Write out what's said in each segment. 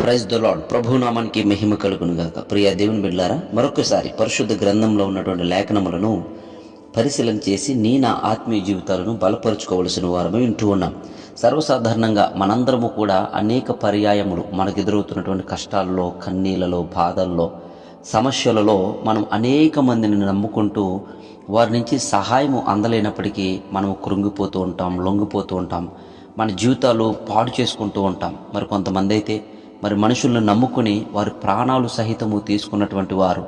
Praise the lord. ప్రభునామానికి మహిమ కలుగును గాక. ప్రియ దేవుని బిడ్డలారా, మరొకసారి పరిశుద్ధ గ్రంథంలో ఉన్నటువంటి లేఖనములను పరిశీలన చేసి నా ఆత్మీయ జీవితాలను బలపరుచుకోవలసిన వారమే వింటూ ఉన్నాం. సర్వసాధారణంగా మనందరము కూడా అనేక పర్యాయములు మనకు ఎదురవుతున్నటువంటి కష్టాల్లో, కన్నీళ్లలో, బాధల్లో, సమస్యలలో మనం అనేక మందిని నమ్ముకుంటూ వారి నుంచి సహాయము అందలేనప్పటికీ మనం కృంగిపోతూ ఉంటాం, లొంగిపోతూ ఉంటాం, మన జీవితాలు పాడు చేసుకుంటూ ఉంటాం. మరి కొంతమంది అయితే మనుషులను నమ్ముకుని వారి ప్రాణాలు సహితము తీసుకున్నటువంటి వారు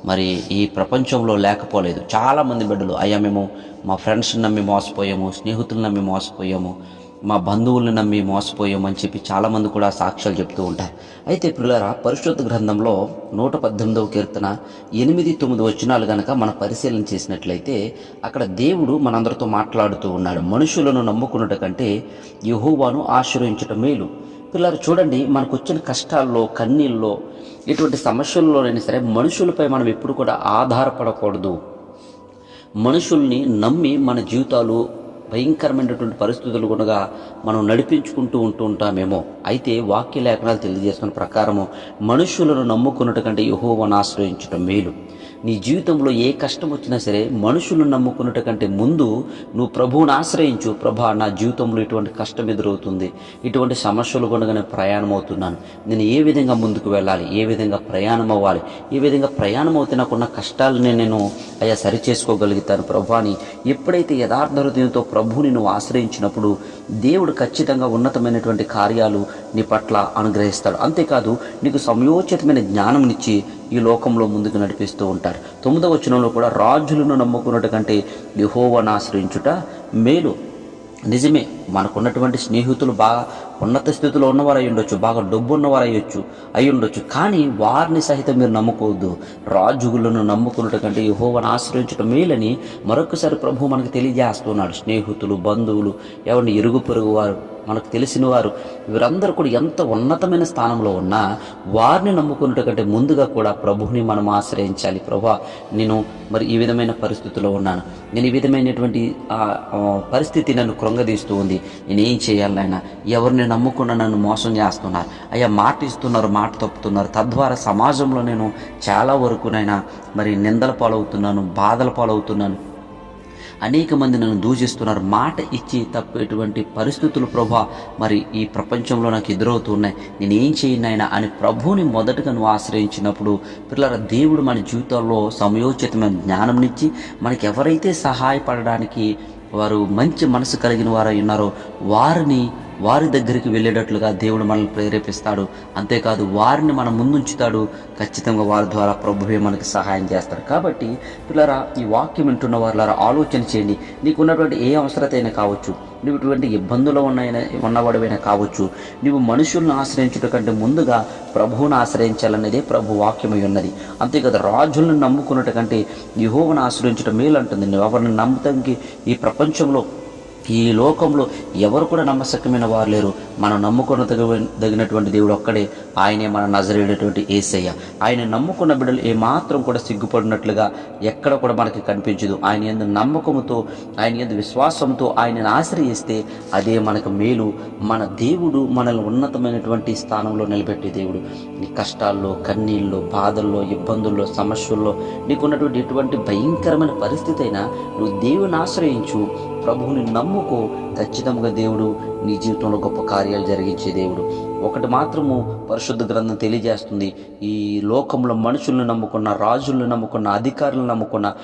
మరి ఈ ప్రపంచంలో లేకపోలేదు. చాలామంది బిడ్డలు మేము మా ఫ్రెండ్స్ని నమ్మి మోసపోయాము, స్నేహితులను నమ్మి మోసపోయాము, మా బంధువులను నమ్మి మోసపోయాము అని చెప్పి చాలామంది కూడా సాక్ష్యాలు చెప్తూ ఉంటారు. అయితే పిల్లరా, పరిశుద్ధ గ్రంథంలో 118వ కీర్తన 8-9 వచనాలు కనుక మనం పరిశీలన చేసినట్లయితే అక్కడ దేవుడు మనందరితో మాట్లాడుతూ ఉన్నాడు. మనుషులను నమ్ముకున్నట కంటే యెహోవాను ఆశ్రయించటం మేలు. పిల్లలు చూడండి, మనకు వచ్చిన కష్టాల్లో, కన్నీళ్ళలో, ఇటువంటి సమస్యల్లోనైనా సరే మనుషులపై మనం ఎప్పుడు కూడా ఆధారపడకూడదు. మనుషుల్ని నమ్మి మన జీవితాలు భయంకరమైనటువంటి పరిస్థితులు కూడా మనం నడిపించుకుంటూ ఉంటామేమో. అయితే వాక్య లేఖనాలు తెలియజేస్తున్న ప్రకారము మనుషులను నమ్ముకున్నట్టు కంటే యెహోవాను ఆశ్రయించటం మేలు. నీ జీవితంలో ఏ కష్టం వచ్చినా సరే మనుషులను నమ్ముకున్నట్టు కంటే ముందు నువ్వు ప్రభువుని ఆశ్రయించు. ప్రభా, నా జీవితంలో ఇటువంటి కష్టం ఎదురవుతుంది, ఇటువంటి సమస్యలు కూడా నేను ప్రయాణం అవుతున్నాను, నేను ఏ విధంగా ముందుకు వెళ్ళాలి, ఏ విధంగా ప్రయాణం అవ్వాలి, ఏ విధంగా ప్రయాణం అవుతే నాకున్న కష్టాలని నేను సరి చేసుకోగలుగుతాను ప్రభా అని ఎప్పుడైతే యథార్థ హృదయంతో ప్రభువుని నువ్వు ఆశ్రయించినప్పుడు దేవుడు ఖచ్చితంగా ఉన్నతమైనటువంటి కార్యాలు నీ పట్ల అనుగ్రహిస్తాడు. అంతేకాదు, నీకు సమయోచితమైన జ్ఞానంనిచ్చి ఈ లోకంలో ముందుకు నడిపిస్తూ ఉంటారు. 9వ వచనంలో కూడా రాజులను నమ్ముకున్నట్టు కంటే యెహోవాను ఆశ్రయించుట మేలు. నిజమే, మనకున్నటువంటి స్నేహితులు బాగా ఉన్నత స్థితిలో ఉన్నవారు అయి ఉండొచ్చు, బాగా డబ్బు ఉన్నవారు అయి ఉండొచ్చు, కానీ వారిని సహితం మీరు నమ్ముకోవద్దు. రాజులను నమ్ముకున్నట్టు కంటే యెహోవాను ఆశ్రయించడం మేలని మరొకసారి ప్రభు మనకు తెలియజేస్తున్నాడు. స్నేహితులు, బంధువులు, ఎవరిని ఇరుగు పొరుగు వారు, మనకు తెలిసిన వారు, వీరందరూ కూడా ఎంత ఉన్నతమైన స్థానంలో ఉన్నా వారిని నమ్ముకున్నట్టు కంటే ముందుగా కూడా ప్రభువుని మనం ఆశ్రయించాలి. ప్రభా, నేను మరి ఈ విధమైన పరిస్థితిలో ఉన్నాను, నేను ఈ విధమైనటువంటి పరిస్థితి నన్ను కృంగదీస్తూ ఉంది, నేనేం చేయాలి నాయన? ఎవరిని నమ్ముకున్నా నన్ను మోసం చేస్తున్నారు, మాట ఇస్తున్నారు, మాట తప్పుతున్నారు. తద్వారా సమాజంలో నేను చాలా వరకు మరి నిందల పాలవుతున్నాను, బాధల పాలవుతున్నాను, అనేక మంది నన్ను దూషిస్తున్నారు. మాట ఇచ్చి తప్పేటువంటి పరిస్థితులు ప్రభా మరి ఈ ప్రపంచంలో నాకు ఎదురవుతున్నాయి, నేనేం చేయను నాయనా అని ప్రభువుని మొదటగా నువ్వు ఆశ్రయించినప్పుడు పిల్లల దేవుడు మన జీవితాల్లో సమయోచితమైన జ్ఞానంనిచ్చి మనకి ఎవరైతే సహాయపడడానికి వారు మంచి మనసు కలిగిన వారు ఉన్నారో వారి దగ్గరికి వెళ్ళేటట్లుగా దేవుడు మనల్ని ప్రేరేపిస్తాడు. అంతేకాదు, వారిని మన ముందుంచుతాడు. ఖచ్చితంగా వారి ద్వారా ప్రభువే మనకి సహాయం చేస్తాడు. కాబట్టి పిల్లరా, ఈ వాక్యం వింటున్న వారులారా ఆలోచన చేయండి. నీకున్నటువంటి ఏ అవసరతైనా కావచ్చు, నువ్వు ఇటువంటి ఇబ్బందులు ఉన్నవాడివైనా కావచ్చు, నువ్వు మనుషులను ఆశ్రయించడం కంటే ముందుగా ప్రభువును ఆశ్రయించాలనేదే ప్రభు వాక్యమై ఉన్నది. అంతేకాదు, రాజులను నమ్ముకున్నట్టు కంటే యెహోవాను ఆశ్రయించడం మేలు అంటుంది. నువ్వు ఎవరిని నమ్మటానికి ఈ ప్రపంచంలో, ఈ లోకంలో ఎవరు కూడా నమ్మశక్యమైన వారు లేరు. మనం నమ్ముకున్నదగినటువంటి దేవుడు ఒక్కడే, ఆయనే మన నజరేయుడైనటువంటి యేసయ్య. ఆయన నమ్ముకున్న బిడ్డలు ఏమాత్రం కూడా సిగ్గుపడినట్లుగా ఎక్కడ కూడా మనకి కనిపించదు. ఆయన యందు నమ్మకంతో, ఆయన యందు విశ్వాసంతో ఆయనను ఆశ్రయిస్తే అదే మనకు మేలు. మన దేవుడు మనల్ని ఉన్నతమైనటువంటి స్థానంలో నిలబెట్టే దేవుడు. నీ కష్టాల్లో, కన్నీళ్ళలో, బాధల్లో, ఇబ్బందుల్లో, సమస్యల్లో, నీకున్నటువంటి ఎటువంటి భయంకరమైన పరిస్థితి అయినా నువ్వు దేవుని ఆశ్రయించు, ప్రభువుని నమ్ముకో. ఖచ్చితంగా దేవుడు నీ జీవితంలో గొప్ప కార్యాలు జరిగించే దేవుడు. ఒకటి మాత్రము పరిశుద్ధ గ్రంథం తెలియజేస్తుంది, ఈ లోకంలో మనుషులను నమ్ముకున్న, రాజులను నమ్ముకున్న, అధికారులను నమ్ముకున్న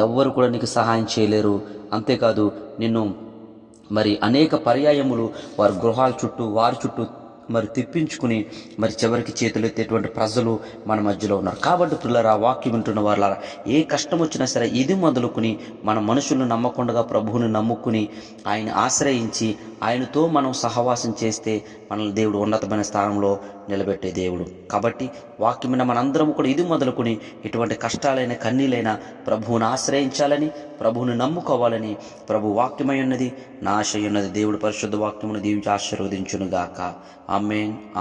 ఎవ్వరు కూడా నీకు సహాయం చేయలేరు. అంతేకాదు, నిన్ను మరి అనేక పర్యాయములు వారి గృహాల చుట్టూ, వారి చుట్టూ మరి తిప్పించుకుని మరి చివరికి చేతులెత్తేటువంటి ప్రజలు మన మధ్యలో ఉన్నారు. కాబట్టి పిల్లరా, వాక్యం వింటున్న వాళ్ళ ఏ కష్టం వచ్చినా సరే ఇది మొదలుకుని మన మనుషులను నమ్మకుండా ప్రభువుని నమ్ముకుని ఆయన ఆశ్రయించి ఆయనతో మనం సహవాసం చేస్తే మనల్ని దేవుడు ఉన్నతమైన స్థానంలో నిలబెట్టే దేవుడు. కాబట్టి వాక్యమైన మనందరం కూడా ఇది మొదలుకొని ఎటువంటి కష్టాలైన, కన్నీలైనా ప్రభువుని ఆశ్రయించాలని, ప్రభువుని నమ్ముకోవాలని ప్రభు వాక్యమై ఉన్నది, నా ఆశ ఉన్నది. దేవుడు పరిశుద్ధ వాక్యమును దీవించి ఆశీర్వదించునుగాక. ఆమేన్.